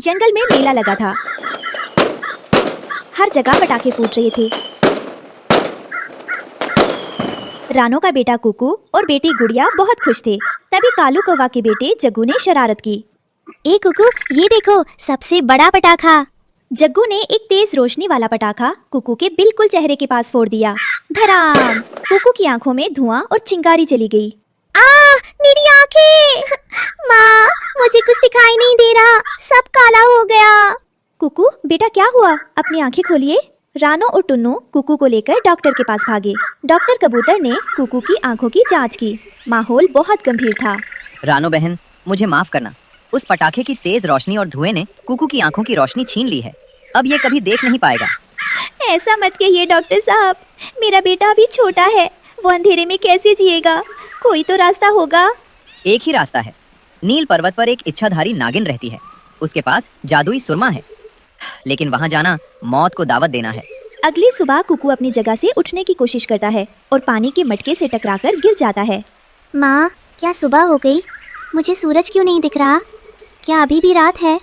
जंगल में मेला लगा था। हर जगह पटाखे फूट रहे थे। रानो का बेटा कुकू और बेटी गुड़िया बहुत खुश थे। तभी कालू कौवा के बेटे जग्गू ने शरारत की। ए कुकू, ये देखो सबसे बड़ा पटाखा। जग्गू ने एक तेज रोशनी वाला पटाखा कुकू के बिल्कुल चेहरे के पास फोड़ दिया। धड़ाम! कुकू की आंखों में धुआं और चिंगारी चली गई। मेरी आंखें! माँ, मुझे कुछ दिखाई नहीं दे रहा, सब काला हो गया। कुकू बेटा क्या हुआ? अपनी आंखें खोलिए। रानो और टुन्नू कुकू को लेकर डॉक्टर के पास भागे। डॉक्टर कबूतर ने कुकू की आंखों की जांच की। माहौल बहुत गंभीर था। रानो बहन, मुझे माफ करना। उस पटाखे की तेज रोशनी और धुएं ने कुकू की आंखों की रोशनी छीन ली है। अब ये कभी देख नहीं पाएगा। ऐसा मत कहिए डॉक्टर साहब, मेरा बेटा अभी छोटा है, वो अंधेरे में कैसे जिएगा? कोई तो रास्ता होगा। एक ही रास्ता है। नील पर्वत पर एक इच्छाधारी नागिन रहती है। उसके पास जादुई सुरमा है, लेकिन वहाँ जाना मौत को दावत देना है। अगली सुबह कुकू अपनी जगह से उठने की कोशिश करता है और पानी के मटके से टकराकर गिर जाता है। माँ, क्या सुबह हो गई? मुझे सूरज क्यों नहीं दिख रहा? क्या अभी भी रात है?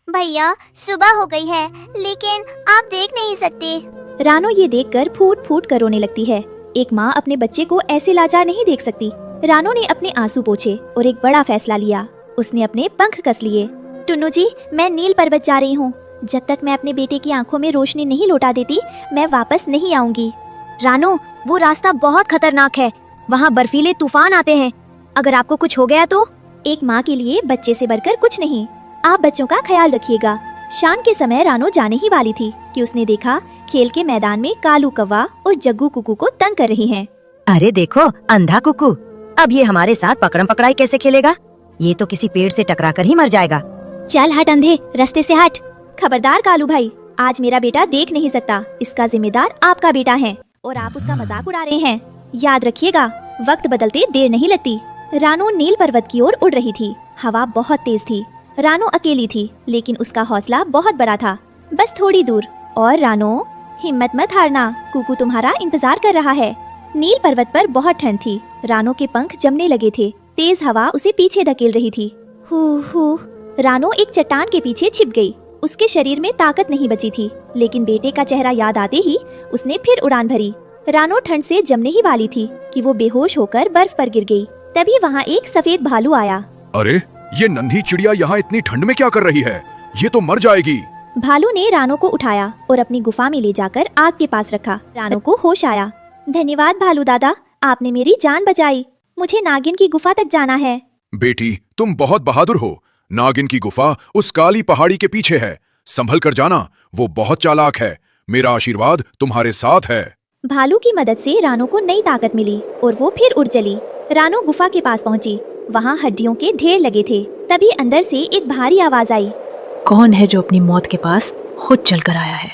भैया, सुबह हो गई है, लेकिन आप देख नहीं सकते। रानो ये देखकर फूट फूट कर रोने लगती है। एक माँ अपने बच्चे को ऐसे लाचार नहीं देख सकती। रानो ने अपने आंसू पोंछे और एक बड़ा फैसला लिया। उसने अपने पंख कस लिए। टुन्नू जी, मैं नील पर्वत जा रही हूँ। जब तक मैं अपने बेटे की आंखों में रोशनी नहीं लौटा देती, मैं वापस नहीं आऊंगी। रानो, वो रास्ता बहुत खतरनाक है। वहाँ बर्फीले तूफान आते हैं। अगर आपको कुछ हो गया तो? एक माँ के लिए बच्चे से बढ़कर कुछ नहीं। आप बच्चों का ख्याल रखिएगा। शाम के समय रानो जाने ही वाली थी कि उसने देखा खेल के मैदान में कालू कौवा और जग्गू कुकू को तंग कर रही हैं। अरे देखो, अंधा कुकू, अब ये हमारे साथ पकड़म पकड़ाई कैसे खेलेगा? ये तो किसी पेड़ से टकराकर ही मर जाएगा। चल हट अंधे, रास्ते से हट। खबरदार कालू भाई, आज मेरा बेटा देख नहीं सकता। इसका जिम्मेदार आपका बेटा है और आप उसका मजाक उड़ा रहे हैं। याद रखिएगा, वक्त बदलते देर नहीं लगती। रानो नील पर्वत की ओर उड़ रही थी। हवा बहुत तेज थी। रानो अकेली थी, लेकिन उसका हौसला बहुत बड़ा था। बस थोड़ी दूर और रानो, हिम्मत मत हारना, कुकू तुम्हारा इंतजार कर रहा है। नील पर्वत पर बहुत ठंड थी। रानो के पंख जमने लगे थे। तेज हवा उसे पीछे धकेल रही थी। हू। रानो एक चट्टान के पीछे छिप गई। उसके शरीर में ताकत नहीं बची थी, लेकिन बेटे का चेहरा याद आते ही उसने फिर उड़ान भरी। रानो ठंड से जमने ही वाली थी कि वो बेहोश होकर बर्फ पर गिर गई। तभी वहाँ एक सफेद भालू आया। अरे, ये नन्ही चिड़िया यहाँ इतनी ठंड में क्या कर रही है? ये तो मर जाएगी। भालू ने रानो को उठाया और अपनी गुफा में ले जाकर आग के पास रखा। रानो को होश आया। धन्यवाद भालू दादा, आपने मेरी जान बचाई। मुझे नागिन की गुफा तक जाना है। बेटी, तुम बहुत बहादुर हो। नागिन की गुफा उस काली पहाड़ी के पीछे है। संभल कर जाना, वो बहुत चालाक है। मेरा आशीर्वाद तुम्हारे साथ है। भालू की मदद से रानो को नई ताकत मिली और वो फिर उड़ चली। रानो गुफा के पास पहुंची। वहाँ हड्डियों के ढेर लगे थे। तभी अंदर से एक भारी आवाज आई। कौन है जो अपनी मौत के पास खुद चलकर आया है?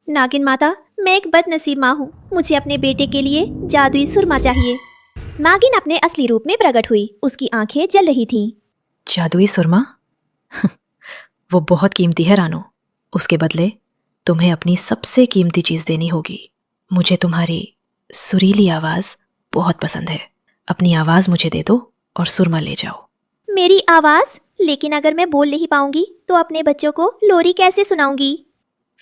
नागिन माता, मैं एक बदनसीब माँ हूँ। मुझे अपने बेटे के लिए जादुई सुरमा चाहिए। नागिन अपने असली रूप में प्रकट हुई। उसकी आंखें जल रही थीं। जादुई सुरमा? वो बहुत कीमती है रानो। उसके बदले तुम्हें अपनी सबसे कीमती चीज देनी होगी। मुझे तुम्हारी सुरीली आवाज बहुत पसंद है। अपनी आवाज मुझे दे दो और सुरमा ले जाओ। मेरी आवाज? लेकिन अगर मैं बोल नहीं पाऊंगी तो अपने बच्चों को लोरी कैसे सुनाऊंगी?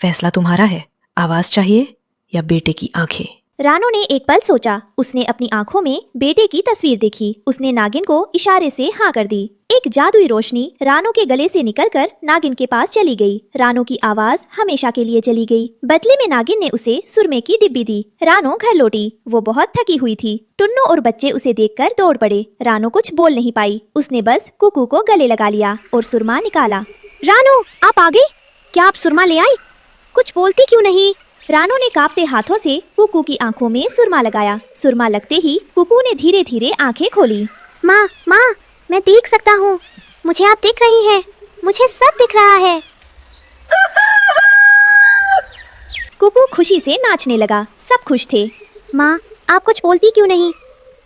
फैसला तुम्हारा है। आवाज चाहिए या बेटे की आंखें? रानो ने एक पल सोचा। उसने अपनी आंखों में बेटे की तस्वीर देखी। उसने नागिन को इशारे से हाँ कर दी। एक जादुई रोशनी रानो के गले से निकलकर नागिन के पास चली गई। रानो की आवाज हमेशा के लिए चली गई। बदले में नागिन ने उसे सुरमे की डिब्बी दी। रानो घर लौटी। वो बहुत थकी हुई थी। टुन्नू और बच्चे उसे देखकर दौड़ पड़े। रानो कुछ बोल नहीं पाई। उसने बस कुकू को गले लगा लिया और सुरमा निकाला। रानो, आप आ गई? क्या आप सुरमा ले आई? कुछ बोलती क्यों नहीं? रानो ने कांपते हाथों से कुकू की आंखों में सुरमा लगाया। सुरमा लगते ही कुकू ने धीरे धीरे आंखें खोली। माँ, मैं देख सकता हूँ। मुझे आप दिख रही हैं। मुझे सब दिख रहा है। कुकू खुशी से नाचने लगा। सब खुश थे। माँ, आप कुछ बोलती क्यों नहीं?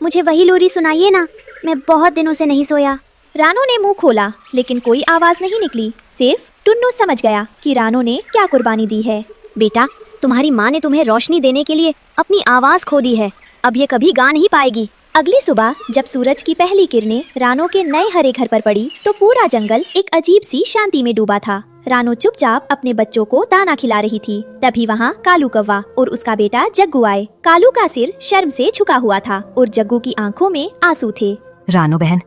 मुझे वही लोरी सुनाइए ना। मैं बहुत दिनों से नहीं सोया। रानो ने मुंह खोला, लेकिन कोई आवाज नहीं निकली। सिर्फ टुन्नू समझ गया कि रानो ने क्या कुर्बानी दी है। बेटा, तुम्हारी माँ ने तुम्हें रोशनी देने के लिए अपनी आवाज खो दी है। अब ये कभी गा नहीं पाएगी। अगली सुबह जब सूरज की पहली किरणें रानो के नए हरे घर पर पड़ी तो पूरा जंगल एक अजीब सी शांति में डूबा था। रानो चुपचाप अपने बच्चों को दाना खिला रही थी। तभी वहाँ कालू कौवा और उसका बेटा जग्गू आए। कालू का सिर शर्म से झुका हुआ था और जग्गू की आंखों में आंसू थे। रानो बहन,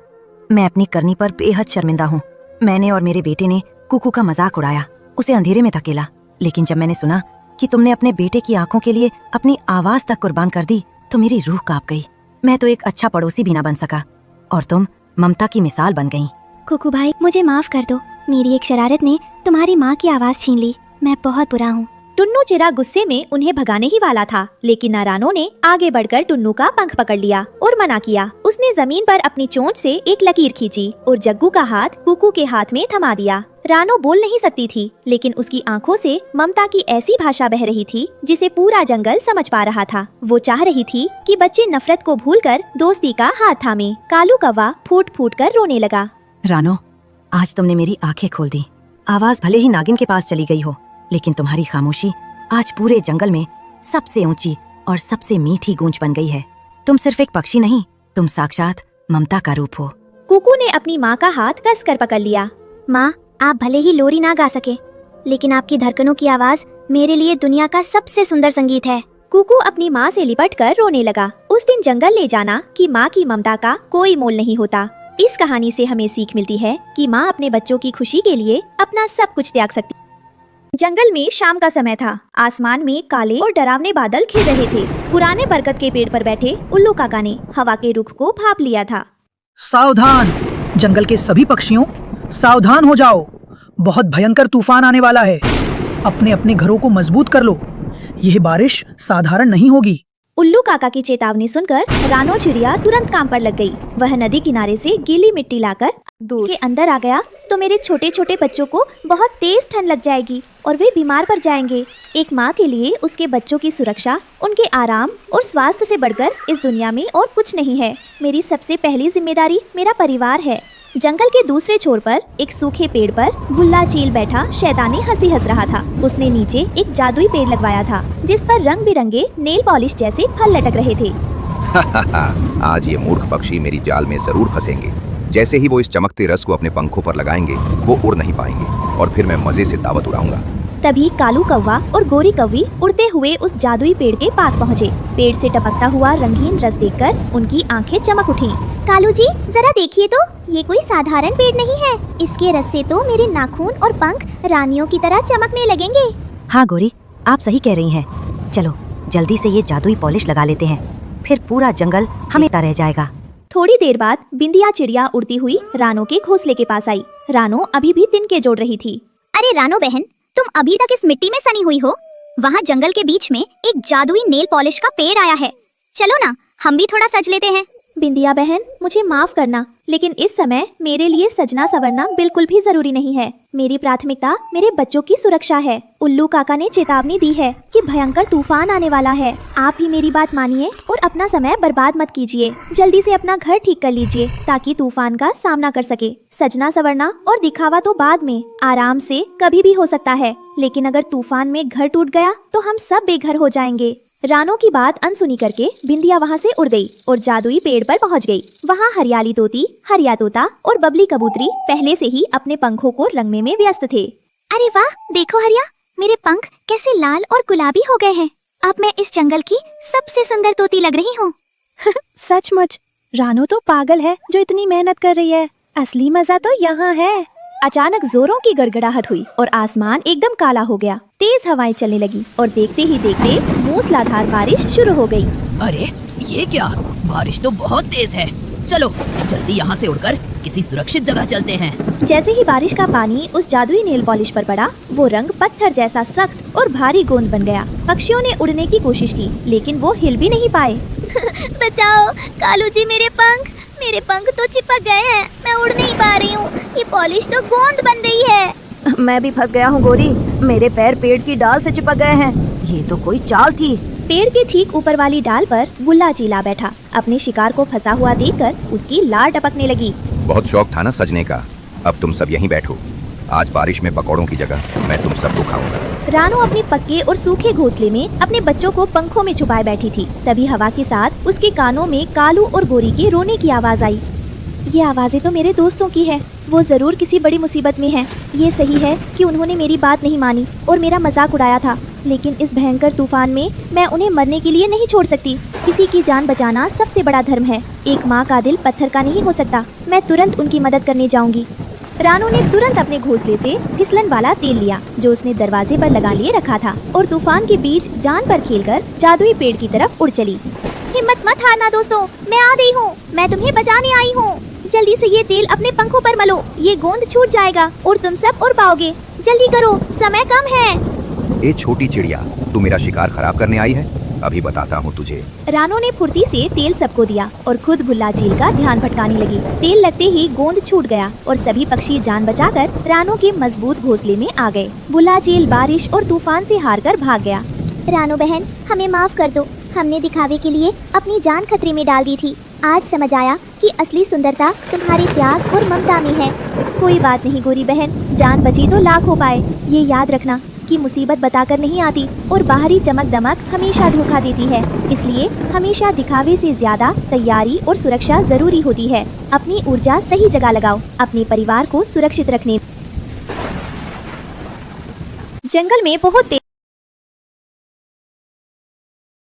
मैं अपनी करनी पर बेहद शर्मिंदा हूँ। मैंने और मेरे बेटे ने कुकू का मजाक उड़ाया, उसे अंधेरे में धकेला। लेकिन जब मैंने सुना कि तुमने अपने बेटे की आंखों के लिए अपनी आवाज तक कुर्बान कर दी तो मेरी रूह कांप गई। मैं तो एक अच्छा पड़ोसी भी ना बन सका और तुम ममता की मिसाल बन गई। कुकू भाई, मुझे माफ कर दो। मेरी एक शरारत ने तुम्हारी माँ की आवाज छीन ली। मैं बहुत बुरा हूँ। टुन्नू चिरा गुस्से में उन्हें भगाने ही वाला था, लेकिन रानो ने आगे बढ़कर टुन्नू का पंख पकड़ लिया और मना किया। उसने जमीन पर अपनी चोंच से एक लकीर खींची और जग्गू का हाथ कुकू के हाथ में थमा दिया। रानो बोल नहीं सकती थी, लेकिन उसकी आंखों से ममता की ऐसी भाषा बह रही थी जिसे पूरा जंगल समझ पा रहा था। वो चाह रही थी कि बच्चे नफरत को भूलकर दोस्ती का हाथ थामे। कालू कौवा फूट फूट कर रोने लगा। रानो, आज तुमने मेरी आंखें खोल दी। आवाज भले ही नागिन के पास चली गई हो, लेकिन तुम्हारी खामोशी आज पूरे जंगल में सबसे ऊंची और सबसे मीठी गूंज बन गई है। तुम सिर्फ एक पक्षी नहीं, तुम साक्षात ममता का रूप हो। कुकू ने अपनी माँ का हाथ कसकर पकड़ लिया। माँ, आप भले ही लोरी ना गा सके, लेकिन आपकी धड़कनों की आवाज मेरे लिए दुनिया का सबसे सुंदर संगीत है। कुकू अपनी माँ से लिपटकर रोने लगा। उस दिन जंगल ले जाना कि माँ की ममता का कोई मोल नहीं होता। इस कहानी से हमें सीख मिलती है कि माँ अपने बच्चों की खुशी के लिए अपना सब कुछ त्याग सकती। जंगल में शाम का समय था। आसमान में काले और डरावने बादल घिर रहे थे। पुराने बरगद के पेड़ पर बैठे उल्लू काका ने हवा के रुख को भांप लिया था। सावधान, जंगल के सभी पक्षियों, सावधान हो जाओ। बहुत भयंकर तूफान आने वाला है। अपने अपने घरों को मजबूत कर लो। यह बारिश साधारण नहीं होगी। उल्लू काका की चेतावनी सुनकर रानो चिड़िया तुरंत काम पर लग गई। वह नदी किनारे से गीली मिट्टी लाकर दूर के अंदर आ गया तो मेरे छोटे छोटे बच्चों को बहुत तेज ठंड लग जाएगी और वे बीमार पड़ जाएंगे। एक माँ के लिए उसके बच्चों की सुरक्षा, उनके आराम और स्वास्थ्य से बढ़कर इस दुनिया में और कुछ नहीं है। मेरी सबसे पहली जिम्मेदारी मेरा परिवार है। जंगल के दूसरे छोर पर एक सूखे पेड़ पर बुल्ला चील बैठा शैतानी हंसी हंस रहा था। उसने नीचे एक जादुई पेड़ लगवाया था जिस पर रंग बिरंगे नेल पॉलिश जैसे फल लटक रहे थे। आज ये मूर्ख पक्षी मेरी जाल में जरूर फंसेंगे। जैसे ही वो इस चमकते रस को अपने पंखों पर लगाएंगे, वो उड़ नहीं पाएंगे और फिर मैं मजे से दावत उड़ाऊंगा। तभी कालू कौवा और गोरी कौवी उड़ते हुए उस जादुई पेड़ के पास पहुँचे। पेड़ से टपकता हुआ रंगीन रस देखकर उनकी आंखें चमक उठी। कालू जी, जरा देखिए तो, ये कोई साधारण पेड़ नहीं है। इसके रस से तो मेरे नाखून और पंख रानियों की तरह चमकने लगेंगे। हाँ गोरी, आप सही कह रही हैं। चलो जल्दी से ये जादुई पॉलिश लगा लेते हैं, फिर पूरा जंगल हमें रह जाएगा। थोड़ी देर बाद बिंदिया चिड़िया उड़ती हुई रानो के घोंसले के पास आई। रानो अभी भी तिनके जोड़ रही थी। अरे रानो बहन, तुम अभी तक इस मिट्टी में सनी हुई हो। वहाँ जंगल के बीच में एक जादुई नेल पॉलिश का पेड़ आया है। चलो ना, हम भी थोड़ा सज लेते हैं। बिंदिया बहन, मुझे माफ करना, लेकिन इस समय मेरे लिए सजना संवरना बिल्कुल भी जरूरी नहीं है। मेरी प्राथमिकता मेरे बच्चों की सुरक्षा है। उल्लू काका ने चेतावनी दी है कि भयंकर तूफान आने वाला है। आप ही मेरी बात मानिए और अपना समय बर्बाद मत कीजिए। जल्दी से अपना घर ठीक कर लीजिए ताकि तूफान का सामना कर सके। सजना संवरना और दिखावा तो बाद में, आराम से कभी भी हो सकता है, लेकिन अगर तूफान में घर टूट गया तो हम सब बेघर हो जाएंगे। रानो की बात अनसुनी करके बिंदिया वहाँ से उड़ गई और जादुई पेड़ पर पहुँच गई। वहाँ हरियाली तोती, हरिया तोता और बबली कबूतरी पहले से ही अपने पंखों को रंगने में व्यस्त थे। अरे वाह, देखो हरिया, मेरे पंख कैसे लाल और गुलाबी हो गए हैं। अब मैं इस जंगल की सबसे सुंदर तोती लग रही हूँ। सचमुच, रानो तो पागल है जो इतनी मेहनत कर रही है। असली मजा तो यहाँ है। अचानक जोरों की गड़गड़ाहट हुई और आसमान एकदम काला हो गया। तेज हवाएं चलने लगी और देखते ही देखते मूसलाधार बारिश शुरू हो गई। अरे ये क्या, बारिश तो बहुत तेज है। चलो जल्दी यहाँ से उड़कर किसी सुरक्षित जगह चलते हैं। जैसे ही बारिश का पानी उस जादुई नेल पॉलिश पर पड़ा, वो रंग पत्थर जैसा सख्त और भारी गोंद बन गया। पक्षियों ने उड़ने की कोशिश की, लेकिन वो हिल भी नहीं पाए। बचाओ कालू जी, मेरे पंख तो चिपक गए हैं। मैं उड़ नहीं पा रही हूँ। ये पॉलिश तो गोंद बन गई है। मैं भी फंस गया हूँ गोरी, मेरे पैर पेड़ की डाल से चिपक गए हैं। ये तो कोई चाल थी। पेड़ के ठीक ऊपर वाली डाल पर बुल्ला चीला बैठा। अपने शिकार को फंसा हुआ देखकर उसकी लार टपकने लगी। बहुत शौक था ना सजने का। अब तुम सब यहीं बैठो। आज बारिश में पकौड़ों की जगह मैं तुम सबको खाऊंगा। रानो अपने पक्के और सूखे घोंसले में अपने बच्चों को पंखों में छुपाए बैठी थी। तभी हवा के साथ उसके कानों में कालू और गोरी के रोने की आवाज आई। ये आवाजें तो मेरे दोस्तों की है। वो जरूर किसी बड़ी मुसीबत में हैं। ये सही है कि उन्होंने मेरी बात नहीं मानी और मेरा मजाक उड़ाया था, लेकिन इस भयंकर तूफान में मैं उन्हें मरने के लिए नहीं छोड़ सकती। किसी की जान बचाना सबसे बड़ा धर्म है। एक माँ का दिल पत्थर का नहीं हो सकता। मैं तुरंत उनकी मदद करने जाऊंगी। रानू ने तुरंत अपने घोंसले से फिसलन वाला तेल लिया जो उसने दरवाजे पर लगा लिए रखा था और तूफान के बीच जान पर खेलकर जादुई पेड़ की तरफ उड़ चली। हिम्मत मत हारना दोस्तों, मैं आ गई हूँ। मैं तुम्हें बचाने आई हूँ। जल्दी से ये तेल अपने पंखों पर मलो, ये गोंद छूट जाएगा और तुम सब उड़ पाओगे। जल्दी करो, समय कम है। ए छोटी चिड़िया, तू मेरा शिकार खराब करने आई है? अभी बताता हूँ तुझे। रानू ने फुर्ती से तेल सबको दिया और खुद भुल्ला झील का ध्यान भटकाने लगी। तेल लगते ही गोंद छूट गया और सभी पक्षी जान बचाकर रानू के मजबूत घोंसले में आ गए। भुल्ला झील बारिश और तूफान से हारकर भाग गया। रानू बहन, हमें माफ कर दो। हमने दिखावे के लिए अपनी जान खतरे में डाल दी थी। आज समझ आया कि असली सुंदरता तुम्हारे त्याग और ममता में है। कोई बात नहीं गोरी बहन, जान बची तो लाख हो पाए। ये याद रखना कि मुसीबत बताकर नहीं आती और बाहरी चमक दमक हमेशा धोखा देती है। इसलिए हमेशा दिखावे से ज्यादा तैयारी और सुरक्षा जरूरी होती है। अपनी ऊर्जा सही जगह लगाओ, अपने परिवार को सुरक्षित रखने। जंगल में बहुत